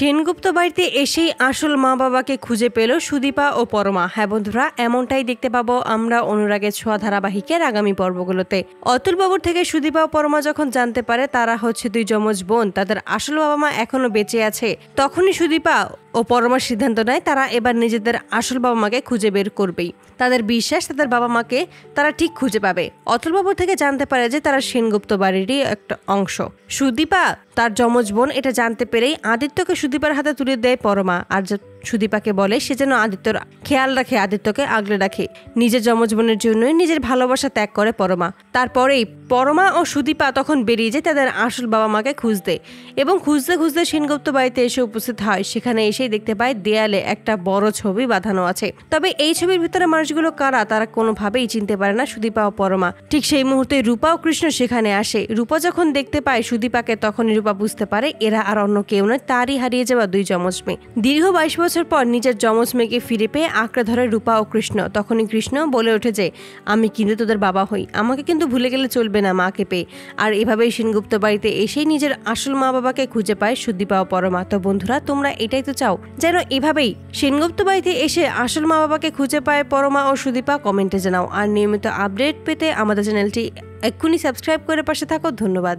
সেনগুপ্ত বাড়িতে এসেই আসল মা বাবাকে খুঁজে পেল সুদীপা ও পরমা। হ্যাঁ বন্ধুরা, এমনটাই দেখতে পাবো আমরা অনুরাগের ছোঁয়া ধারাবাহিকের আগামী পর্বগুলোতে। অতুল বাবুর থেকে সুদীপা ও পরমা যখন জানতে পারে তারা হচ্ছে দুই যমজ বোন, তাদের আসল বাবা মা এখনো বেঁচে আছে, তখনই সুদীপা ও পরমার সিদ্ধান্ত নেয় তারা এবার নিজেদের আসল বাবা মাকে খুঁজে বের করবেই। তাদের বিশ্বাস তাদের বাবা মাকে তারা ঠিক খুঁজে পাবে। অতুল বাবুর থেকে জানতে পারে যে তারা সেনগুপ্ত বাড়িরই একটা অংশ। সুদীপা তার যমজ বোন এটা জানতে পেরেই আদিত্যকে সুদীপার হাতে তুলে দেয় পরমা, আর সুদীপাকে বলে সে যেন আদিত্যর খেয়াল রাখে, আদিত্যকে আগলে রাখে। নিজের যমজ বোনের জন্যই নিজের ভালোবাসা ত্যাগ করে পরমা। তারপরেই পরমা ও সুদীপা তখন বেরিয়ে যায় তাদের আসল বাবা মাকে খুঁজতে, এবং খুঁজতে খুঁজতে সেনগুপ্ত বাড়িতে এসে উপস্থিত হয়। সেখানে এসেই দেখতে পায় দেয়ালে একটা বড় ছবি বাঁধানো আছে। তবে এই ছবির ভিতরে মানুষগুলো কারা তারা কোনোভাবেই চিনতে পারে না সুদীপা ও পরমা। ঠিক সেই মুহূর্তে রূপা ও কৃষ্ণ সেখানে আসে। রূপা যখন দেখতে পায় সুদীপাকে, তখনই রূপা বুঝতে পারে এরা আর অন্য কেউ নয়, তারই হারিয়ে যাওয়া দুই যমজ মেয়ে। দীর্ঘ 22 বছর পর নিজের যমজ মেয়েকে ফিরে পেয়ে আঁকড়ে ধরে রূপা ও কৃষ্ণ। তখনই কৃষ্ণ বলে ওঠে যে আমি কিন্তু তোদের বাবা হই, আমাকে কিন্তু ভুলে গেলে চলবে না মাকে পেয়ে। আর এভাবেই সেনগুপ্ত বাড়িতে এসেই নিজের আসল মা বাবাকে খুঁজে পায় সুদীপা ও পরমা। তো বন্ধুরা, তোমরা এটাই তো চাও যেন এভাবেই সেনগুপ্ত বাড়িতে এসে আসল মা বাবাকে খুঁজে পায় পরমা ও সুদীপা? কমেন্টে জানাও। আর নিয়মিত আপডেট পেতে আমাদের চ্যানেলটি এক্ষুনি সাবস্ক্রাইব করে পাশে থাকো। ধন্যবাদ।